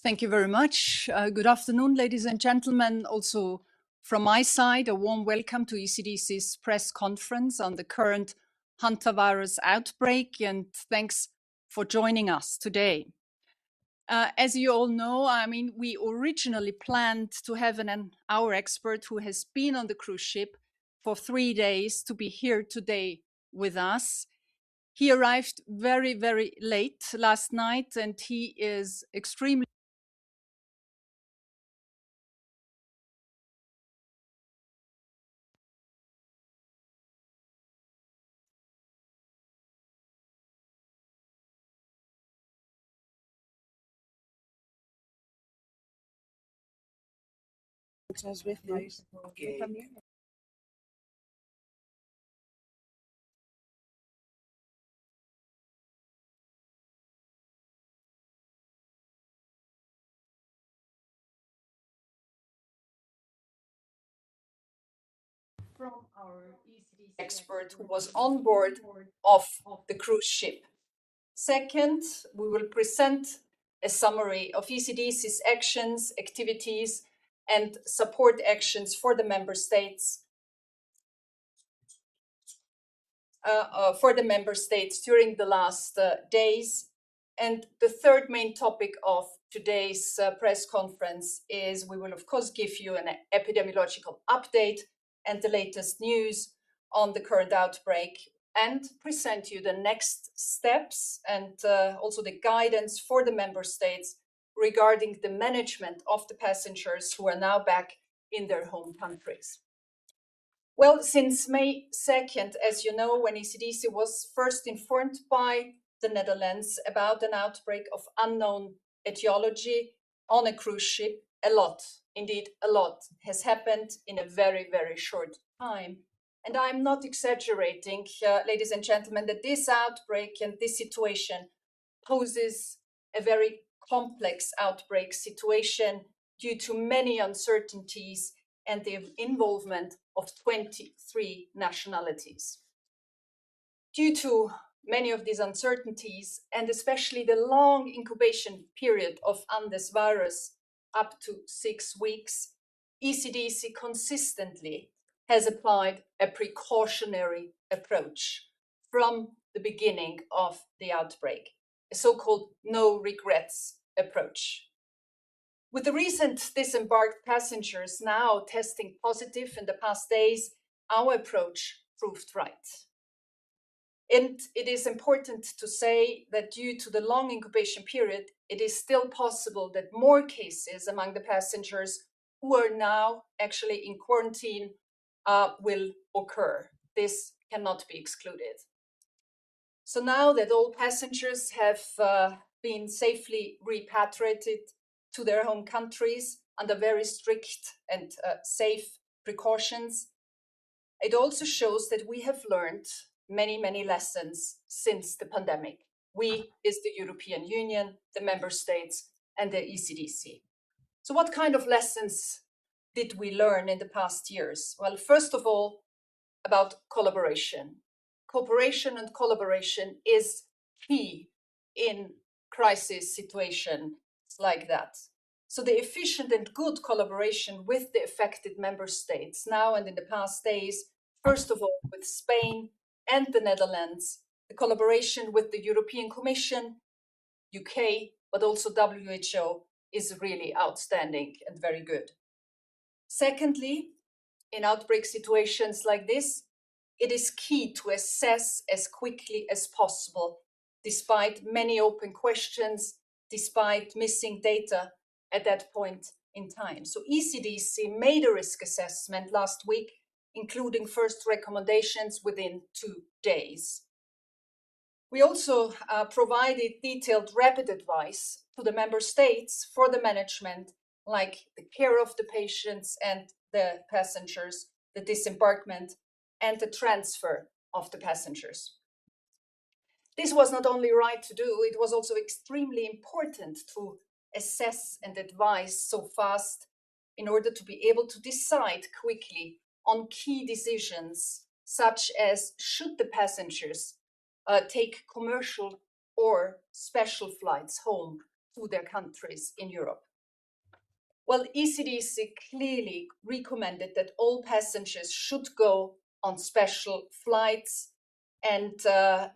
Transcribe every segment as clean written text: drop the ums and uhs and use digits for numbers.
Thank you very much. Good afternoon, ladies and gentlemen. Also from my side, a warm welcome to ECDC's press conference on the current Hantavirus outbreak, and thanks for joining us today. As you all know, we originally planned to have our expert who has been on the cruise ship for 3 days to be here today with us. He arrived very, very late last night, and he is extremely from our ECDC expert who was on board of the cruise ship. Second, we will present a summary of ECDC's actions, activities, and support actions for the member states during the last days. And the third main topic of today's press conference is we will, of course, give you an epidemiological update and the latest news on the current outbreak and present you the next steps and also the guidance for the member states regarding the management of the passengers who are now back in their home countries. Well, since May 2nd, as you know, when ECDC was first informed by the Netherlands about an outbreak of unknown etiology on a cruise ship, a lot has happened in a very, very short time. And I'm not exaggerating, ladies and gentlemen, that this outbreak and this situation poses a very complex outbreak situation due to many uncertainties and the involvement of 23 nationalities. Due to many of these uncertainties, and especially the long incubation period of Andes virus, up to 6 weeks, ECDC consistently has applied a precautionary approach from the beginning of the outbreak, a so-called no regrets approach. With the recent disembarked passengers now testing positive in the past days, our approach proved right. And it is important to say that due to the long incubation period, it is still possible that more cases among the passengers who are now actually in quarantine will occur. This cannot be excluded. So now that all passengers have been safely repatriated to their home countries under very strict and safe precautions, it also shows that we have learned many, many lessons since the pandemic. We is the European Union, the member states, and the ECDC. So what kind of lessons did we learn in the past years? Well, first of all, about collaboration. Cooperation and collaboration is key in crisis situations like that. So the efficient and good collaboration with the affected member states now and in the past days, first of all with Spain and the Netherlands, the collaboration with the European Commission, UK, but also WHO is really outstanding and very good. Secondly, in outbreak situations like this, it is key to assess as quickly as possible, despite many open questions, despite missing data at that point in time. So ECDC made a risk assessment last week, including first recommendations within 2 days. We also provided detailed rapid advice to the member states for the management, like the care of the patients and the passengers, the disembarkment, and the transfer of the passengers. This was not only right to do, it was also extremely important to assess and advise so fast in order to be able to decide quickly on key decisions, such as should the passengers take commercial or special flights home to their countries in Europe. Well, ECDC clearly recommended that all passengers should go on special flights, and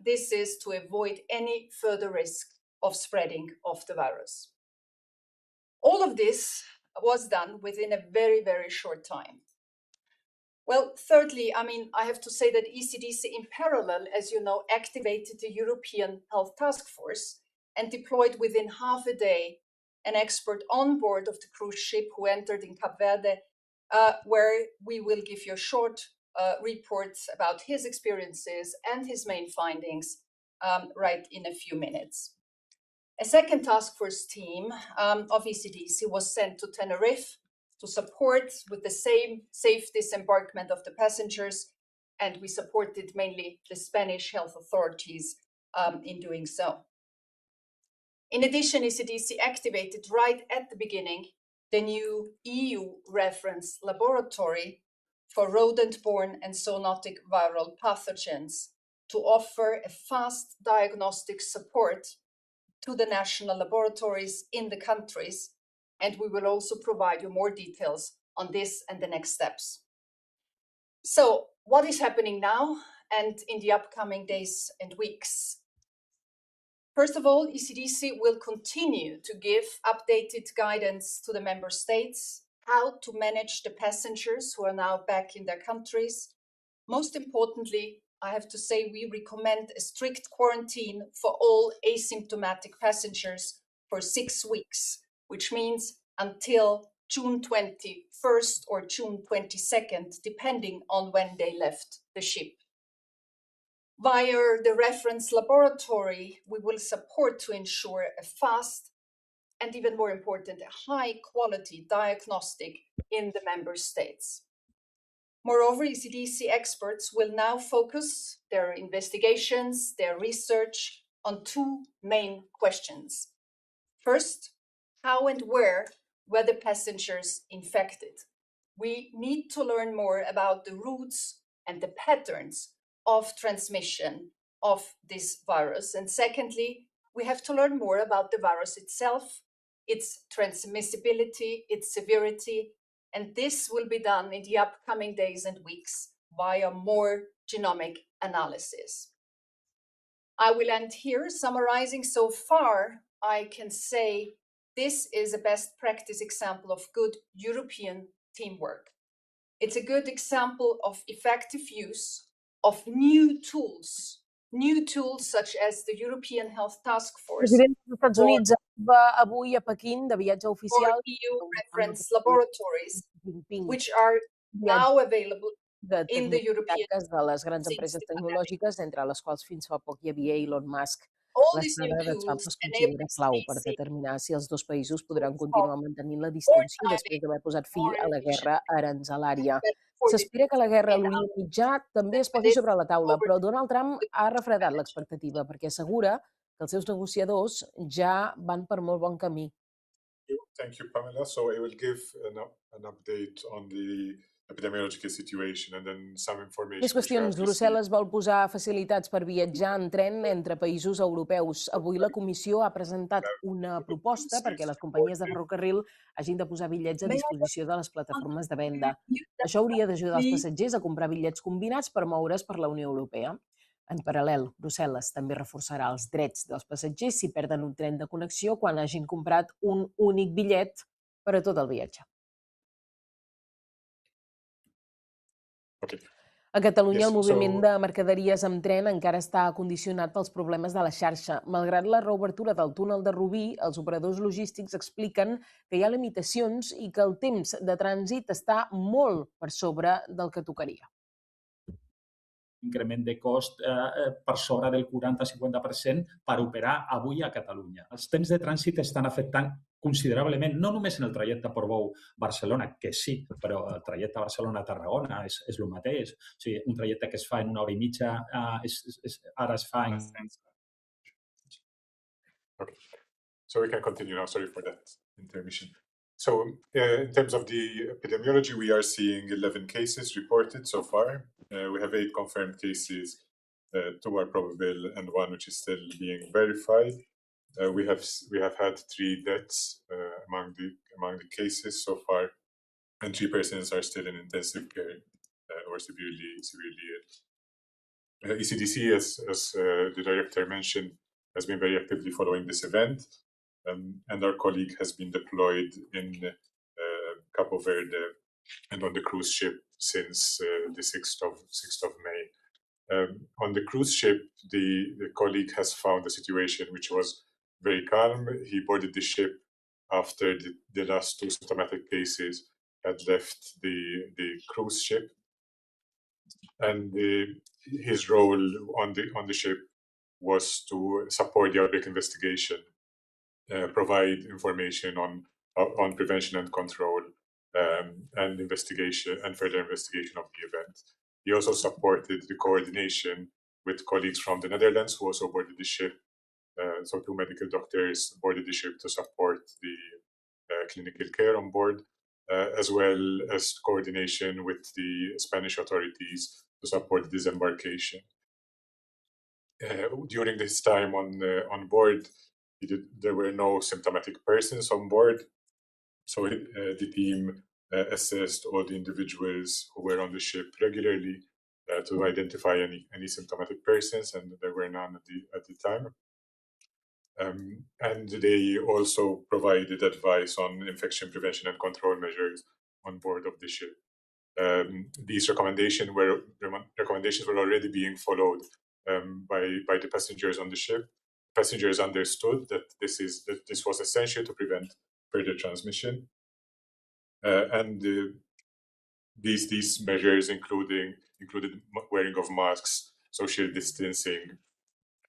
this is to avoid any further risk of spreading of the virus. All of this was done within a very, very short time. Well, thirdly, I have to say that ECDC in parallel, as you know, activated the European Health Task Force and deployed within half a day an expert on board of the cruise ship who entered in Cape Verde, where we will give you a short report about his experiences and his main findings right in a few minutes. A second task force team of ECDC was sent to Tenerife to support with the same safe disembarkment of the passengers, and we supported mainly the Spanish health authorities in doing so. In addition, ECDC activated right at the beginning the new EU reference laboratory for rodent-borne and zoonotic viral pathogens to offer a fast diagnostic support to the national laboratories in the countries, and we will also provide you more details on this and the next steps. So, what is happening now and in the upcoming days and weeks? First of all, ECDC will continue to give updated guidance to the member states, how to manage the passengers who are now back in their countries. Most importantly, I have to say we recommend a strict quarantine for all asymptomatic passengers for 6 weeks, which means until June 21st or June 22nd, depending on when they left the ship. Via the reference laboratory, we will support to ensure a fast and, even more important, a high-quality diagnostic in the member states. Moreover, ECDC experts will now focus their investigations, their research on 2 main questions. First, how and where were the passengers infected? We need to learn more about the routes and the patterns of transmission of this virus. And secondly, we have to learn more about the virus itself, its transmissibility, its severity, and this will be done in the upcoming days and weeks via more genomic analysis. I will end here summarizing. So far, I can say this is a best practice example of good European teamwork. It's a good example of effective use of new tools such as the European Health Task Force. El president dels Estats Units va avui a Pequín de viatge oficial. Or EU reference laboratories, which are now available in the European de les grans empreses tecnològiques, entre les quals fins fa poc hi havia Elon Musk. L'estada de Trump es considera clau per determinar si els 2 països podran continuar mantenint la distància després d'haver posat fi a la guerra aranzelària. S'espera que la guerra a l'Orient Mitjà també es posi sobre la taula, però Donald Trump ha refredat l'expectativa perquè assegura que els seus negociadors ja van per molt bon camí. Thank you, Pamela. So I will give an update on the epidemiological situation and then some information. Més qüestions. Brussel·les vol posar facilitats per viatjar en tren entre països europeus. Avui la Comissió ha presentat una proposta perquè les companyies de ferrocarril hagin de posar bitllets a disposició de les plataformes de venda. Això hauria d'ajudar els passatgers a comprar bitllets combinats per moure's per la Unió Europea. En paral·lel, Brussel·les també reforçarà els drets dels passatgers si perden un tren de connexió quan hagin comprat un únic bitllet per a tot el viatge. A Catalunya, el moviment de mercaderies amb tren encara està condicionat pels problemes de la xarxa. Malgrat la reobertura del túnel de Rubí, els operadors logístics expliquen que hi ha limitacions i que el temps de trànsit està molt per sobre del que tocaria. Increment de cost per sobre del 40-50% per operar avui a Catalunya. Els temps de trànsit estan afectant considerablement, no només en el trajecte Portbou-Barcelona, que sí, però el trajecte Barcelona-Tarragona és el mateix. O sigui, un trajecte que es fa en 1 hora i mitja, ara es fa en... Okay. So we can continue now. Sorry for that intermission. So in terms of the epidemiology, we are seeing 11 cases reported so far. We have 8 confirmed cases, 2 are probable and 1 which is still being verified. We have had 3 deaths among the cases so far, and 3 persons are still in intensive care or severely ill. ECDC, as the director mentioned, has been very actively following this event, and our colleague has been deployed in Cabo Verde and on the cruise ship since the 6th of May. On the cruise ship, the colleague has found a situation which was very calm. He boarded the ship after the last 2 symptomatic cases had left the cruise ship, and his role on the ship was to support the outbreak investigation, provide information on prevention and control, and investigation and further investigation of the event. He also supported the coordination with colleagues from the Netherlands who also boarded the ship. So 2 medical doctors boarded the ship to support the clinical care on board, as well as coordination with the Spanish authorities to support the disembarkation. During this time on board, there were no symptomatic persons on board, so the team assessed all the individuals who were on the ship regularly to identify any symptomatic persons, and there were none at the time. And they also provided advice on infection prevention and control measures on board of the ship. These recommendations were already being followed by the passengers on the ship. Passengers understood that this was essential to prevent further transmission, and these measures included wearing of masks, social distancing,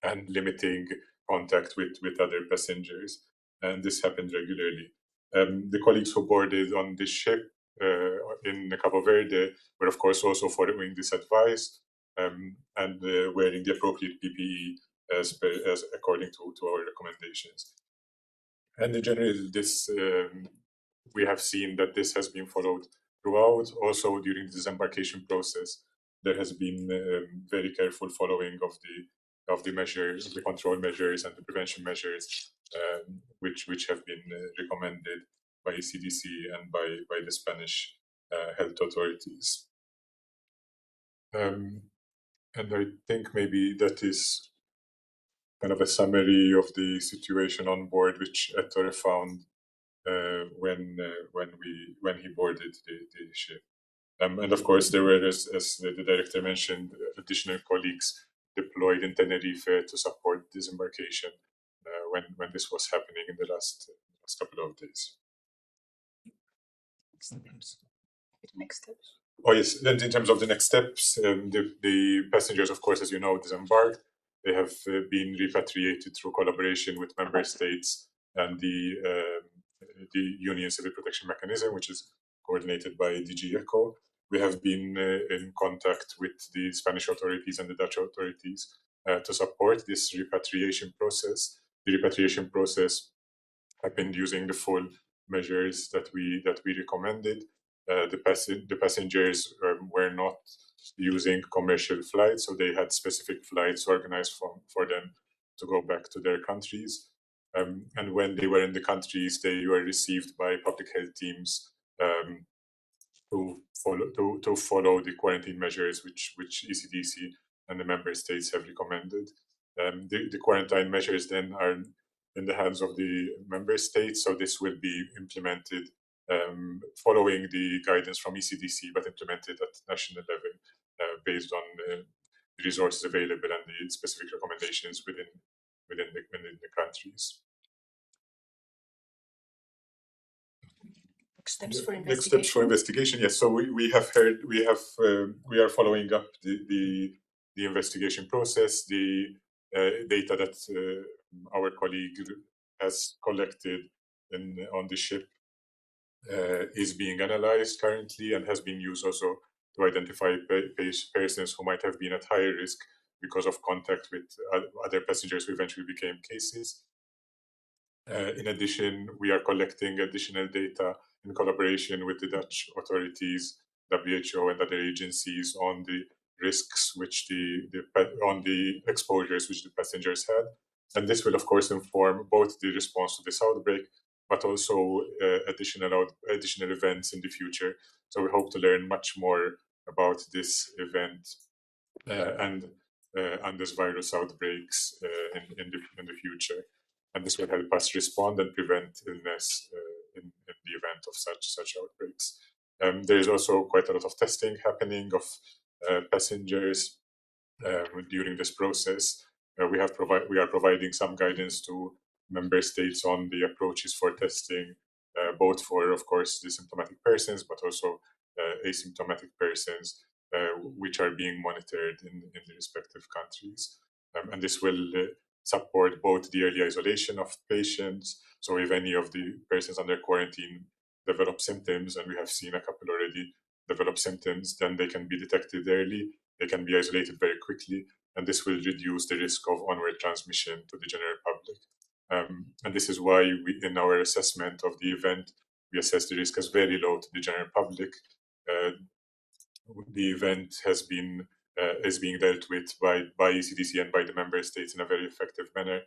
and limiting contact with other passengers, and this happened regularly. The colleagues who boarded on this ship in Cabo Verde were, of course, also following this advice and wearing the appropriate PPE as according to our recommendations. And in general, we have seen that this has been followed throughout. Also, during the disembarkation process, there has been very careful following of the measures, the control measures, and the prevention measures, which have been recommended by ECDC and by the Spanish health authorities. And I think maybe that is kind of a summary of the situation on board, which Ettore found when he boarded the ship. And of course, there were, as the director mentioned, additional colleagues deployed in Tenerife to support disembarkation when this was happening in the last couple of days. Next steps. Oh yes, then in terms of the next steps, the passengers, of course, as you know, disembarked. They have been repatriated through collaboration with member states and the Union Civil Protection Mechanism, which is coordinated by DG ECHO. We have been in contact with the Spanish authorities and the Dutch authorities to support this repatriation process. The repatriation process happened using the full measures that we recommended. The passengers were not using commercial flights, so they had specific flights organized for them to go back to their countries. And when they were in the countries, they were received by public health teams to follow the quarantine measures which ECDC and the member states have recommended. The quarantine measures then are in the hands of the member states, so this will be implemented following the guidance from ECDC, but implemented at national level based on the resources available and the specific recommendations within the countries. Next steps for investigation. Next steps for investigation. Yes. So we are following up the investigation process. The data that our colleague has collected on the ship is being analyzed currently and has been used also to identify persons who might have been at higher risk because of contact with other passengers who eventually became cases. In addition, we are collecting additional data in collaboration with the Dutch authorities, WHO, and other agencies on the risks on the exposures which the passengers had. And this will, of course, inform both the response to this outbreak, but also additional events in the future. So we hope to learn much more about this event and this virus outbreaks in the future. And this will help us respond and prevent illness in the event of such outbreaks. There is also quite a lot of testing happening of passengers during this process. We are providing some guidance to member states on the approaches for testing, both for, of course, the symptomatic persons, but also asymptomatic persons, which are being monitored in the respective countries. And this will support both the early isolation of patients. So if any of the persons under quarantine develop symptoms, and we have seen a couple already develop symptoms, then they can be detected early, they can be isolated very quickly, and this will reduce the risk of onward transmission to the general public. And this is why we, in our assessment of the event, we assess the risk as very low to the general public. The event has been is being dealt with by ECDC and by the member states in a very effective manner.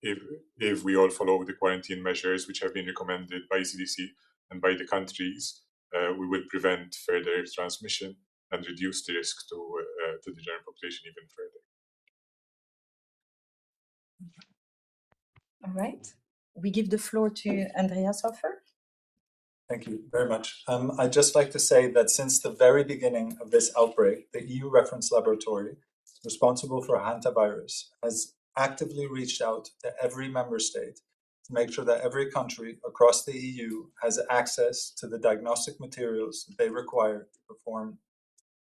If we all follow the quarantine measures which have been recommended by ECDC and by the countries, we will prevent further transmission and reduce the risk to the general population even further. All right. We give the floor to Andreas Hoffer. Thank you very much. I'd just like to say that since the very beginning of this outbreak, the EU reference laboratory responsible for Hantavirus has actively reached out to every member state to make sure that every country across the EU has access to the diagnostic materials that they require to perform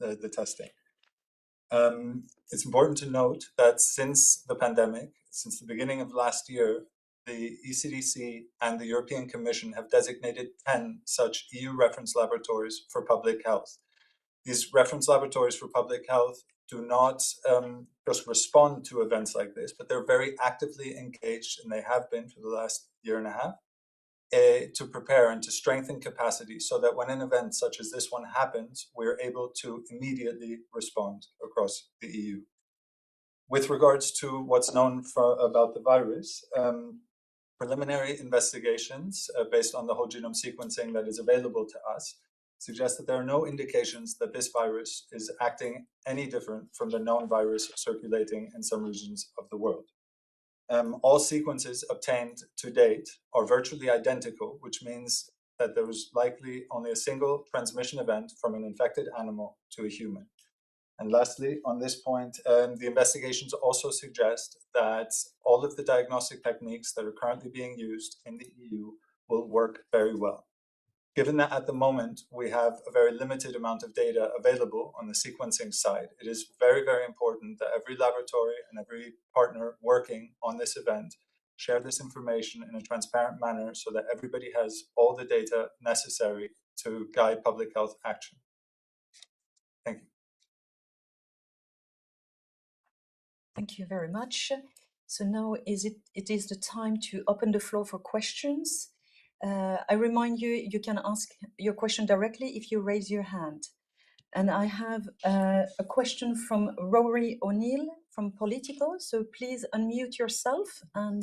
the testing. It's important to note that since the pandemic, since the beginning of last year, the ECDC and the European Commission have designated 10 such EU reference laboratories for public health. These reference laboratories for public health do not just respond to events like this, but they're very actively engaged, and they have been for the last year and a half, to prepare and to strengthen capacity so that when an event such as this one happens, we're able to immediately respond across the EU. With regards to what's known about the virus, preliminary investigations based on the whole genome sequencing that is available to us suggest that there are no indications that this virus is acting any different from the known virus circulating in some regions of the world. All sequences obtained to date are virtually identical, which means that there was likely only a single transmission event from an infected animal to a human. And lastly, on this point, the investigations also suggest that all of the diagnostic techniques that are currently being used in the EU will work very well. Given that at the moment we have a very limited amount of data available on the sequencing side, it is very, very important that every laboratory and every partner working on this event share this information in a transparent manner so that everybody has all the data necessary to guide public health action. Thank you. Thank you very much. So now it is the time to open the floor for questions. I remind you, you can ask your question directly if you raise your hand. And I have a question from Rory O'Neill from Political. So please unmute yourself and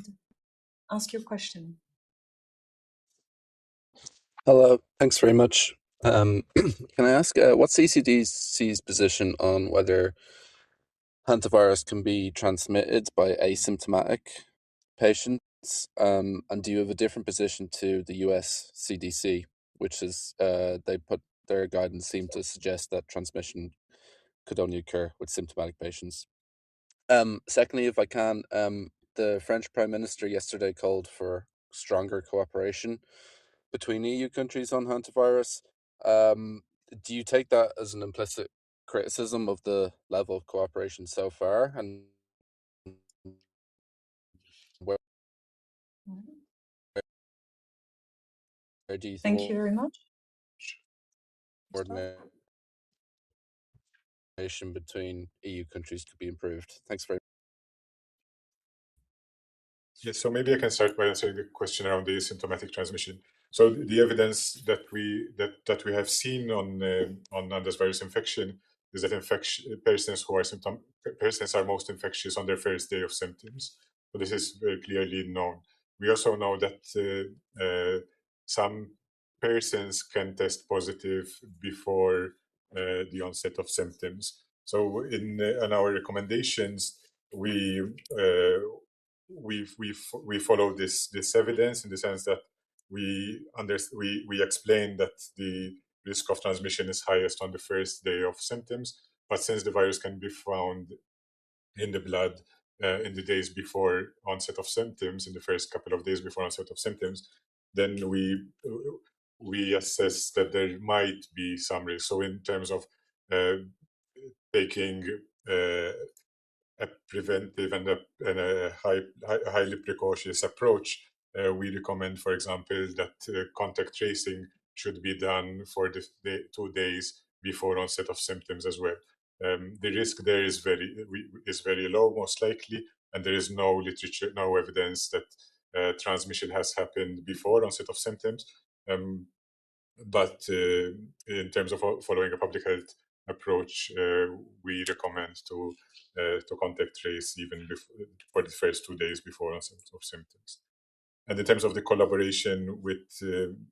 ask your question. Hello, thanks very much. Can I ask, what's ECDC's position on whether hantavirus can be transmitted by asymptomatic patients? And do you have a different position to the US CDC, which is, they put their guidance seemed to suggest that transmission could only occur with symptomatic patients? Secondly, if I can, the French Prime Minister yesterday called for stronger cooperation between EU countries on hantavirus. Do you take that as an implicit criticism of the level of cooperation so far? And where do you think Thank you very much. coordination between EU countries could be improved? Thanks very much. Yes, so maybe I can start by answering the question around the asymptomatic transmission. So the evidence that we have seen on this virus infection is that persons are most infectious on their first day of symptoms. So this is very clearly known. We also know that some persons can test positive before the onset of symptoms. So in our recommendations, we follow this evidence in the sense that we explain that the risk of transmission is highest on the first day of symptoms, but since the virus can be found in the blood in the days before onset of symptoms, in the first couple of days before onset of symptoms, then we assess that there might be some risk. So in terms of taking a preventive and a highly precautious approach, we recommend, for example, that contact tracing should be done for the 2 days before onset of symptoms as well. The risk there is very low, most likely, and there is no literature, no evidence that transmission has happened before onset of symptoms. But in terms of following a public health approach, we recommend to contact trace even for the first 2 days before onset of symptoms. And in terms of the collaboration between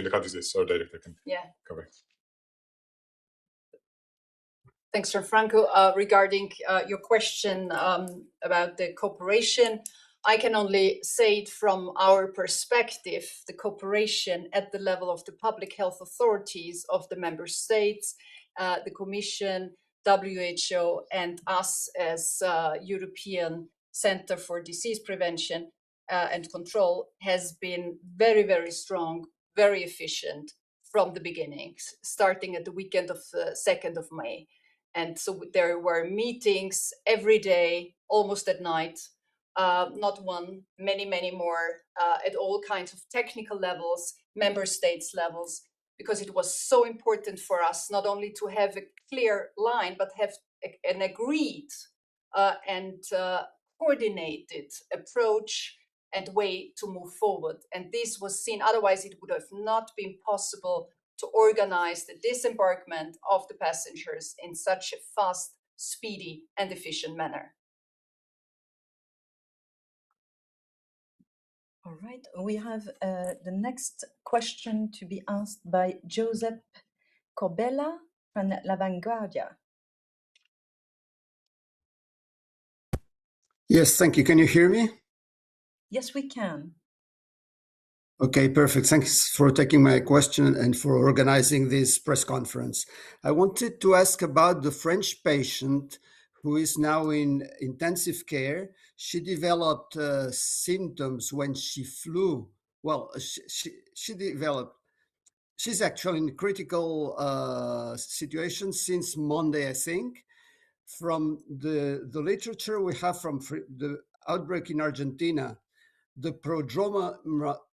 the countries, so Director can cover. Thanks, Gianfranco. Regarding your question about the cooperation, I can only say it from our perspective, the cooperation at the level of the public health authorities of the member states, the Commission, WHO, and us as European Center for Disease Prevention and Control has been very, very strong, very efficient from the beginning, starting at the weekend of the 2nd of May. And so there were meetings every day, almost at night, not one, many, many more, at all kinds of technical levels, member states levels, because it was so important for us not only to have a clear line, but have an agreed and coordinated approach and way to move forward. And this was seen, otherwise it would have not been possible to organize the disembarkment of the passengers in such a fast, speedy, and efficient manner. All right, we have the next question to be asked by Joseph Corbella from La Vanguardia. Yes, thank you. Can you hear me? Yes, we can. Okay, perfect. Thanks for taking my question and for organizing this press conference. I wanted to ask about the French patient who is now in intensive care. She developed symptoms when she flew. Well, she's actually in a critical situation since Monday, I think. From the literature we have from the outbreak in Argentina, the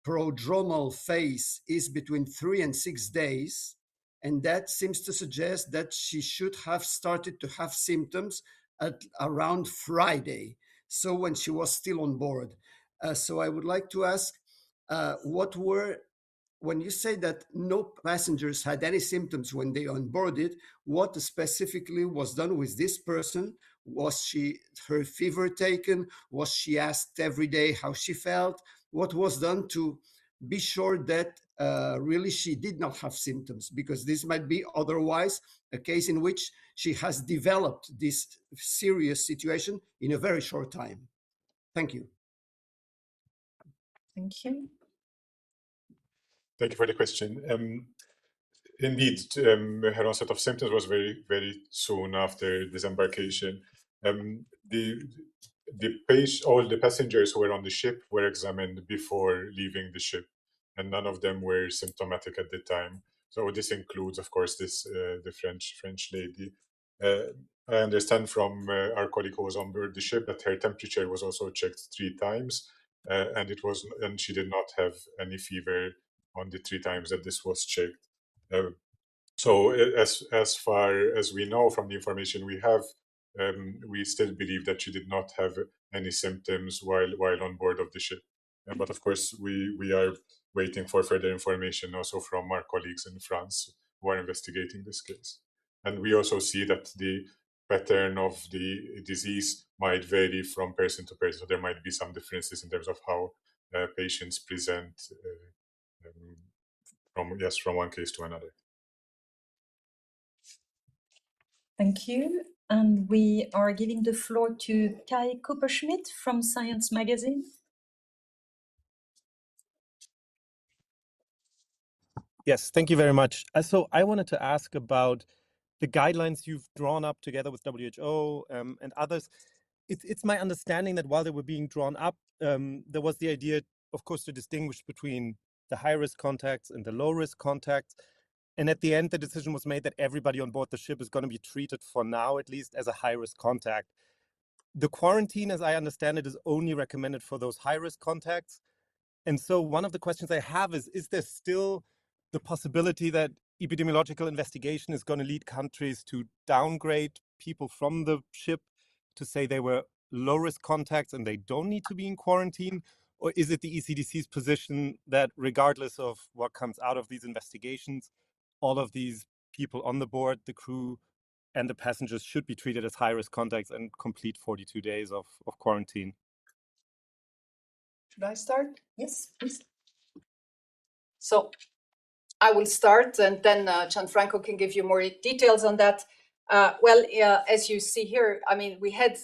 prodromal phase is between 3 and 6 days, and that seems to suggest that she should have started to have symptoms at around Friday, so when she was still on board. So I would like to ask, when you say that no passengers had any symptoms when they onboarded, what specifically was done with this person? Was her fever taken? Was she asked every day how she felt? What was done to be sure that really she did not have symptoms? Because this might be otherwise a case in which she has developed this serious situation in a very short time. Thank you. Thank you. Thank you for the question. Indeed, her onset of symptoms was very, very soon after disembarkation. All the passengers who were on the ship were examined before leaving the ship, and none of them were symptomatic at the time. So this includes, of course, the French lady. I understand from our colleague who was on board the ship that her temperature was also checked 3 times, and she did not have any fever on the 3 times that this was checked. So as far as we know from the information we have, we still believe that she did not have any symptoms while on board of the ship. But of course, we are waiting for further information also from our colleagues in France who are investigating this case. And we also see that the pattern of the disease might vary from person to person. So there might be some differences in terms of how patients present from one case to another. Thank you. And we are giving the floor to Kai Kupperschmidt from Science Magazine. Yes, thank you very much. So I wanted to ask about the guidelines you've drawn up together with WHO and others. It's my understanding that while they were being drawn up, there was the idea, of course, to distinguish between the high-risk contacts and the low-risk contacts. And at the end, the decision was made that everybody on board the ship is going to be treated, for now at least, as a high-risk contact. The quarantine, as I understand it, is only recommended for those high-risk contacts. And so one of the questions I have is there still the possibility that epidemiological investigation is going to lead countries to downgrade people from the ship to say they were low-risk contacts and they don't need to be in quarantine? Or is it the ECDC's position that regardless of what comes out of these investigations, all of these people on the board, the crew, and the passengers should be treated as high-risk contacts and complete 42 days of quarantine? Should I start? Yes, please. So I will start, and then Gianfranco can give you more details on that. As you see here, I mean, we had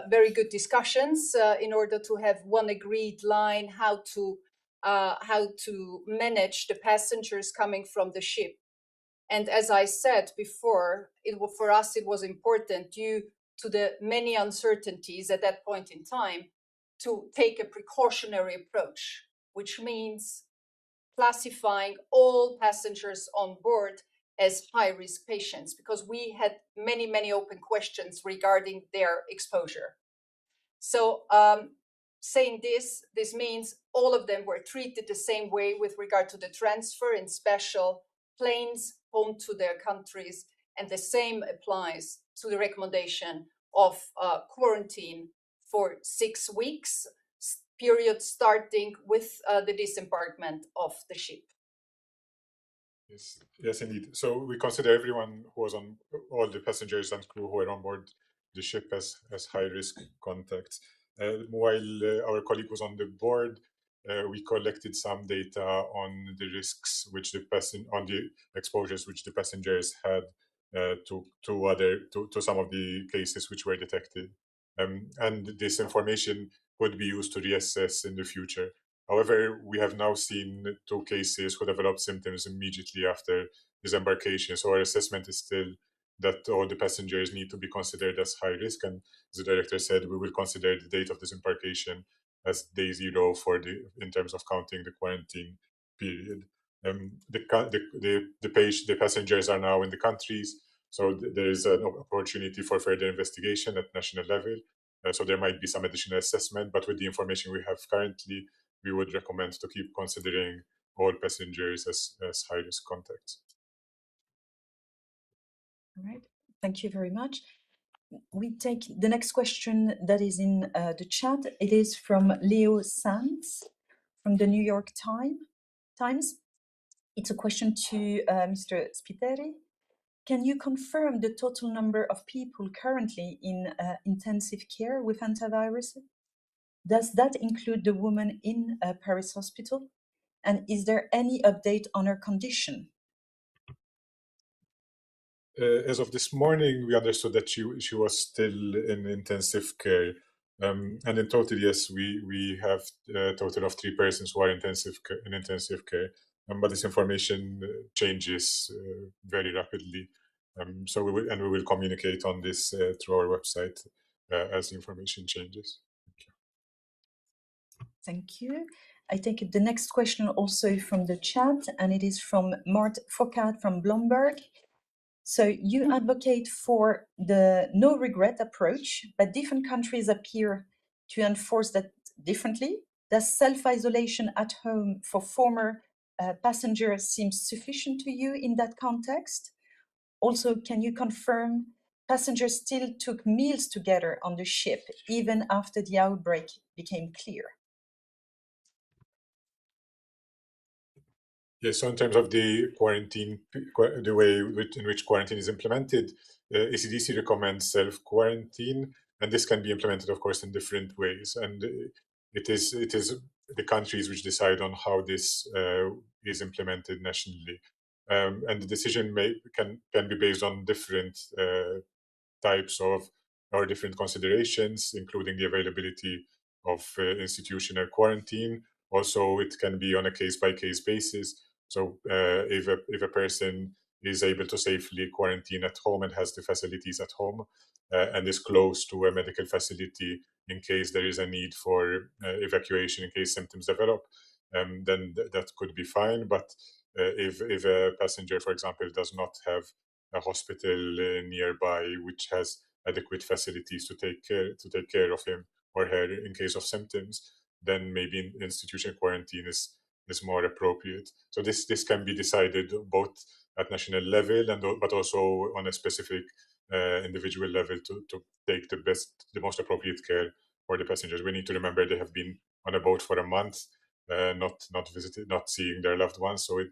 very good discussions in order to have one agreed line how to manage the passengers coming from the ship. And as I said before, for us it was important, due to the many uncertainties at that point in time, to take a precautionary approach, which means classifying all passengers on board as high-risk patients, because we had many, many open questions regarding their exposure. So saying this means all of them were treated the same way with regard to the transfer in special planes home to their countries, and the same applies to the recommendation of quarantine for 6 weeks, period starting with the disembarkation of the ship. Yes, indeed. So we consider everyone who was on, all the passengers and crew who were on board the ship as high-risk contacts. While our colleague was on the board, we collected some data on the risks which on the exposures which the passengers had to some of the cases which were detected, and this information could be used to reassess in the future. However, we have now seen 2 cases who developed symptoms immediately after disembarkation. So our assessment is still that all the passengers need to be considered as high risk. And as the director said, we will consider the date of disembarkation as day 0 in terms of counting the quarantine period. The passengers are now in the countries, so there is an opportunity for further investigation at national level. So there might be some additional assessment, but with the information we have currently, we would recommend to keep considering all passengers as high-risk contacts. All right, thank you very much. We take the next question that is in the chat. It is from Leo Sands from the New York Times. It's a question to Mr. Spiteri. Can you confirm the total number of people currently in intensive care with hantavirus? Does that include the woman in Paris hospital? And is there any update on her condition? As of this morning, we understood that she was still in intensive care. And in total, yes, we have a total of 3 persons who are in intensive care. But this information changes very rapidly. So we will communicate on this through our website as the information changes. Thank you. I take the next question also from the chat, and it is from Mart Foucault from Bloomberg. So you advocate for the no regret approach, but different countries appear to enforce that differently. Does self-isolation at home for former passengers seem sufficient to you in that context? Also, can you confirm passengers still took meals together on the ship even after the outbreak became clear? Yes, so in terms of the quarantine, the way in which quarantine is implemented, ECDC recommends self-quarantine, and this can be implemented, of course, in different ways. And it is the countries which decide on how this is implemented nationally. And the decision can be based on different types of or different considerations, including the availability of institutional quarantine. Also, it can be on a case-by-case basis. So if a person is able to safely quarantine at home and has the facilities at home and is close to a medical facility in case there is a need for evacuation in case symptoms develop, then that could be fine. But if a passenger, for example, does not have a hospital nearby which has adequate facilities to take care of him or her in case of symptoms, then maybe institutional quarantine is more appropriate. So this can be decided both at national level but also on a specific individual level to take the most appropriate care for the passengers. We need to remember they have been on a boat for a month, not seeing their loved ones. So it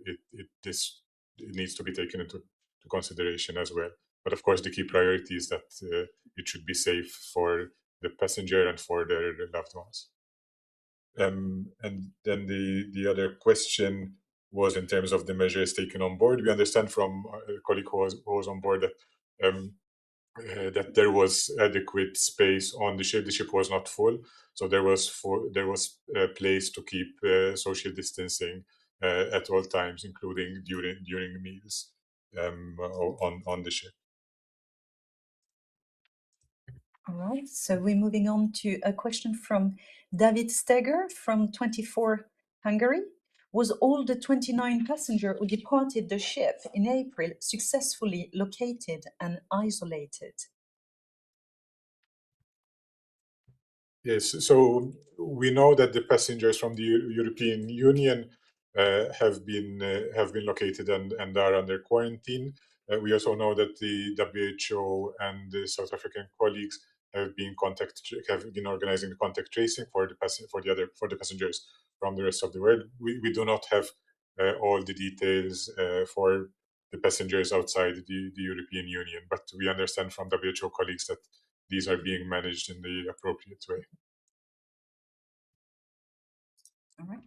needs to be taken into consideration as well. But of course, the key priority is that it should be safe for the passenger and for their loved ones. And then the other question was in terms of the measures taken on board. We understand from a colleague who was on board that there was adequate space on the ship. The ship was not full, so there was a place to keep social distancing at all times, including during meals on the ship. All right, so we're moving on to a question from David Steger from 24 Hungary. Was all the 29 passengers who departed the ship in April successfully located and isolated? Yes, so we know that the passengers from the European Union have been located and are under quarantine. We also know that the WHO and the South African colleagues have been organizing the contact tracing for the passengers from the rest of the world. We do not have all the details for the passengers outside the European Union, but we understand from WHO colleagues that these are being managed in the appropriate way. All right.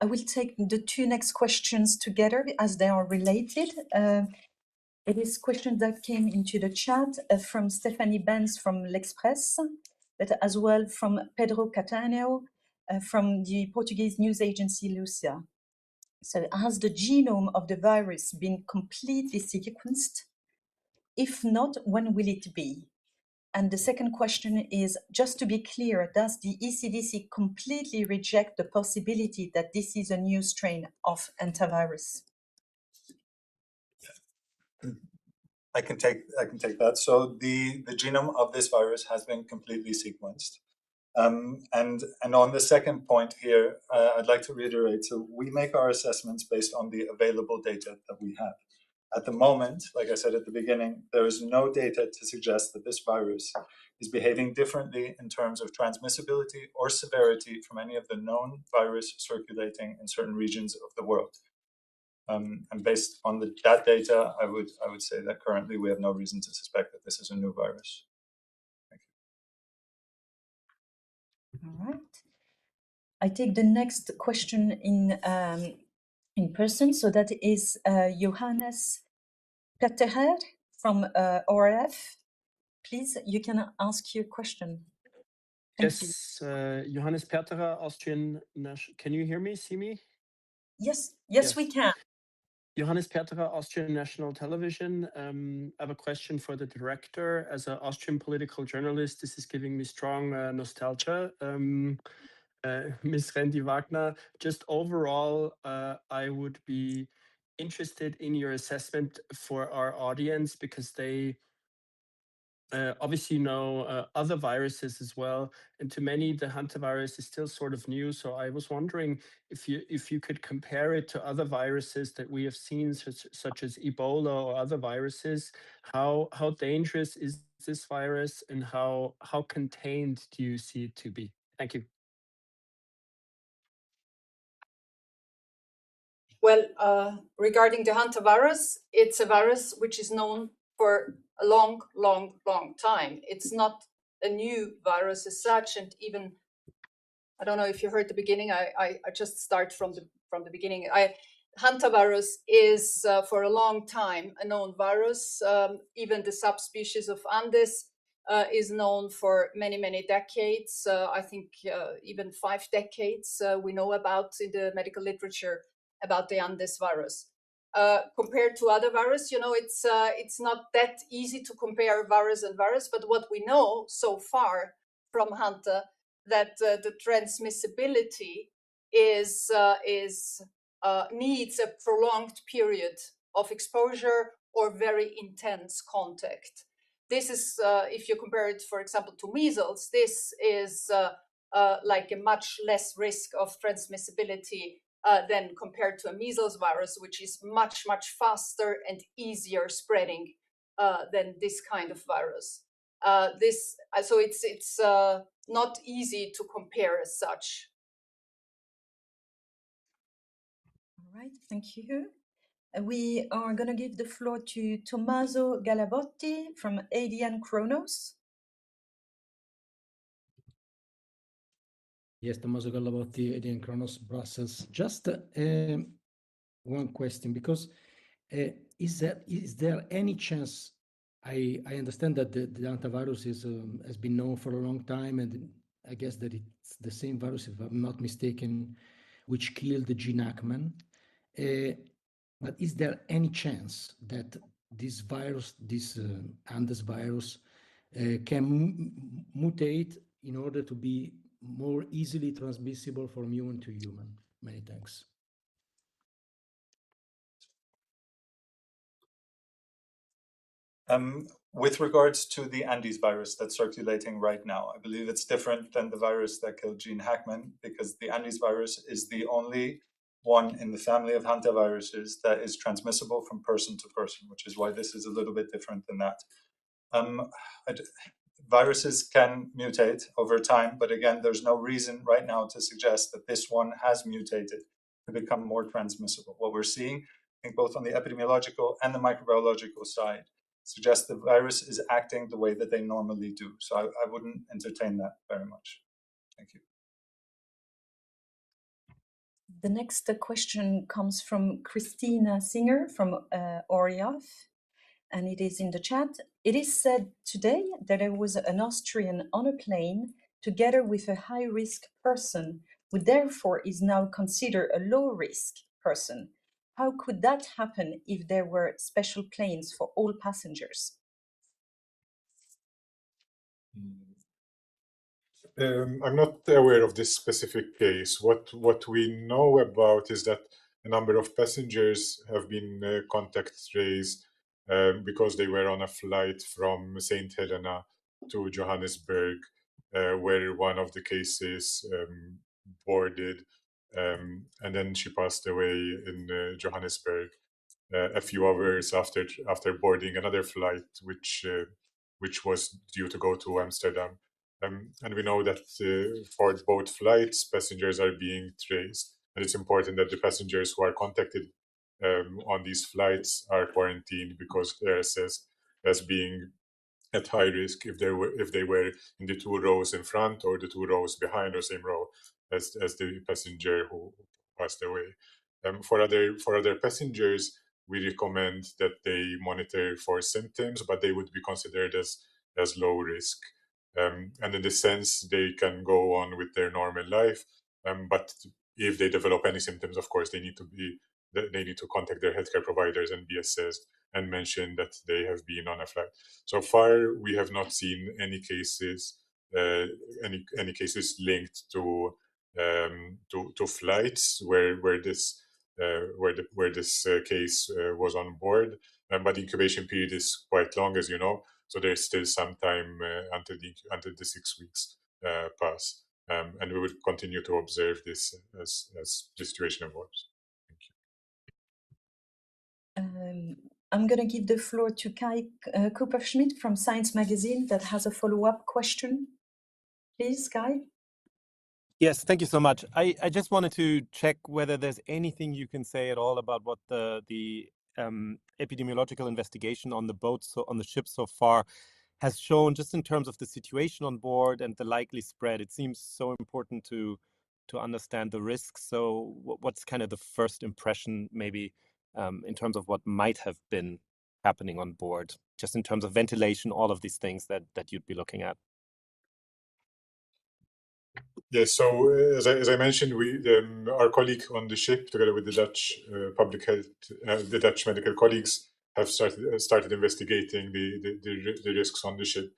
I will take the two next questions together as they are related. It is questions that came into the chat from Stephanie Benz from L'Express, but as well from Pedro Cattaneo from the Portuguese news agency Lucia. So has the genome of the virus been completely sequenced? If not, when will it be? And the second question is, just to be clear, does the ECDC completely reject the possibility that this is a new strain of hantavirus? I can take that. So the genome of this virus has been completely sequenced. And on the second point here, I'd like to reiterate, so we make our assessments based on the available data that we have. At the moment, like I said at the beginning, there is no data to suggest that this virus is behaving differently in terms of transmissibility or severity from any of the known virus circulating in certain regions of the world. And based on that data, I would say that currently we have no reason to suspect that this is a new virus. Thank you. All right. I take the next question in person. So that is Johannes Petterer from ORF. Please, you can ask your question. Thank you. Johannes Petterer, Austrian. Can you hear me, see me? Yes, we can. Johannes Petterer, Austrian National Television. I have a question for the director. As an Austrian political journalist, this is giving me strong nostalgia. Ms. Randy Wagner, just overall, I would be interested in your assessment for our audience because they obviously know other viruses as well, and to many the hantavirus is still sort of new. So I was wondering if you could compare it to other viruses that we have seen, such as Ebola or other viruses. How dangerous is this virus, and how contained do you see it to be? Thank you. Well, regarding the hantavirus, it's a virus which is known for a long, long, long time. It's not a new virus as such, and even I don't know if you heard the beginning. I just start from the beginning. Hantavirus is for a long time a known virus. Even the subspecies of Andes is known for many, many decades. I think even 5 decades we know about in the medical literature about the Andes virus. Compared to other virus, it's not that easy to compare virus and virus, but what we know so far from Hanta that the transmissibility needs a prolonged period of exposure or very intense contact. This is, if you compare it, for example, to measles, this is like a much less risk of transmissibility than compared to a measles virus, which is much, much faster and easier spreading than this kind of virus. So it's not easy to compare as such. All right, thank you. We are going to give the floor to Tommaso Galabotti from ADN Kronos. Yes, Tommaso Galabotti, ADN Kronos, Brussels. Just one question, because is there any chance? I understand that the hantavirus has been known for a long time, and I guess that it's the same virus, if I'm not mistaken, which killed the Gene Hackman. But is there any chance that this virus, this Andes virus, can mutate in order to be more easily transmissible from human to human? Many thanks. With regards to the Andes virus that's circulating right now, I believe it's different than the virus that killed Gene Hackman, because the Andes virus is the only one in the family of hantaviruses that is transmissible from person to person, which is why this is a little bit different than that. Viruses can mutate over time, but again, there's no reason right now to suggest that this one has mutated to become more transmissible. What we're seeing, I think both on the epidemiological and the microbiological side, suggests the virus is acting the way that they normally do. So I wouldn't entertain that very much. Thank you. The next question comes from Christina Singer from ORIAF, and it is in the chat. It is said today that there was an Austrian on a plane together with a high-risk person who therefore is now considered a low-risk person. How could that happen if there were special planes for all passengers? I'm not aware of this specific case. What we know about is that a number of passengers have been contact traced because they were on a flight from St. Helena to Johannesburg, where one of the cases boarded, and then she passed away in Johannesburg a few hours after boarding another flight, which was due to go to Amsterdam. And we know that for both flights, passengers are being traced. And it's important that the passengers who are contacted on these flights are quarantined, because they're assessed as being at high risk if they were in the 2 rows in front or the 2 rows behind, or same row as the passenger who passed away. For other passengers, we recommend that they monitor for symptoms, but they would be considered as low risk. And in this sense, they can go on with their normal life. But if they develop any symptoms, of course, they need to contact their healthcare providers and be assessed and mention that they have been on a flight. So far, we have not seen any cases linked to flights where this case was on board. But the incubation period is quite long, as you know. So there's still some time until the 6 weeks pass, and we will continue to observe this as the situation evolves. Thank you. I'm going to give the floor to Kai Kupferschmidt from Science Magazine that has a follow-up question. Please, Kai. Yes, thank you so much. I just wanted to check whether there's anything you can say at all about what the epidemiological investigation on the boat, so on the ship so far, has shown, just in terms of the situation on board and the likely spread. It seems so important to understand the risks. So what's kind of the first impression, maybe, in terms of what might have been happening on board, just in terms of ventilation, all of these things that you'd be looking at? Yes, so as I mentioned, our colleague on the ship, together with the Dutch public health, the Dutch medical colleagues, have started investigating the risks on the ship.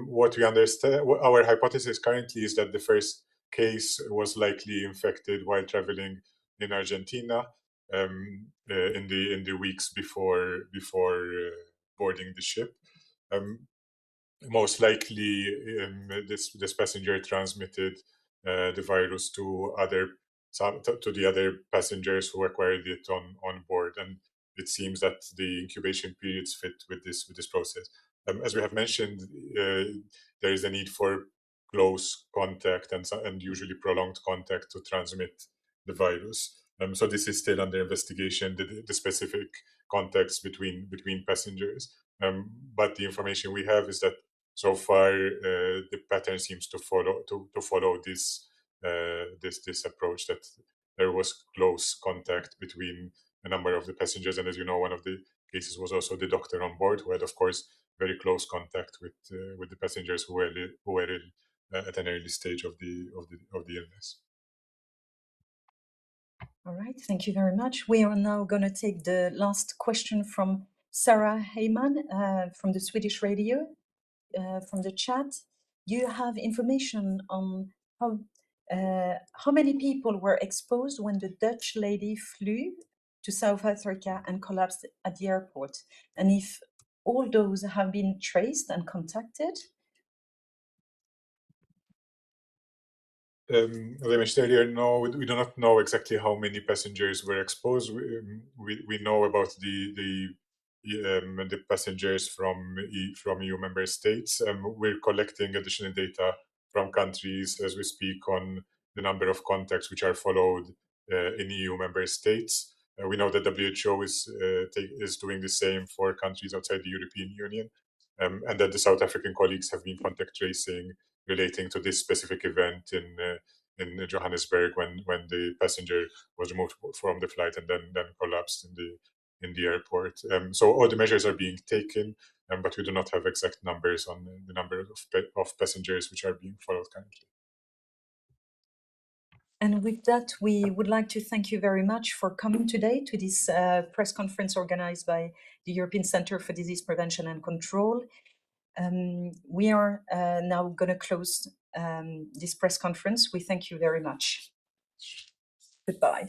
What we understand, our hypothesis currently is that the first case was likely infected while traveling in Argentina in the weeks before boarding the ship. Most likely, this passenger transmitted the virus to the other passengers who acquired it on board, and it seems that the incubation periods fit with this process. As we have mentioned, there is a need for close contact and usually prolonged contact to transmit the virus. So this is still under investigation, the specific context between passengers. But the information we have is that so far the pattern seems to follow this approach, that there was close contact between a number of the passengers, and as you know, one of the cases was also the doctor on board, who had, of course, very close contact with the passengers who were ill at an early stage of the illness. All right, thank you very much. We are now going to take the last question from Sarah Heyman from the Swedish radio, from the chat. Do you have information on how many people were exposed when the Dutch lady flew to South Africa and collapsed at the airport? And if all those have been traced and contacted? As I mentioned earlier, no, we do not know exactly how many passengers were exposed. We know about the passengers from EU member states. We're collecting additional data from countries as we speak on the number of contacts which are followed in EU member states. We know that WHO is doing the same for countries outside the European Union, and that the South African colleagues have been contact tracing relating to this specific event in Johannesburg when the passenger was removed from the flight and then collapsed in the airport. So all the measures are being taken, but we do not have exact numbers on the number of passengers which are being followed currently. And with that, we would like to thank you very much for coming today to this press conference organized by the European Centre for Disease Prevention and Control. We are now going to close this press conference. We thank you very much. Goodbye.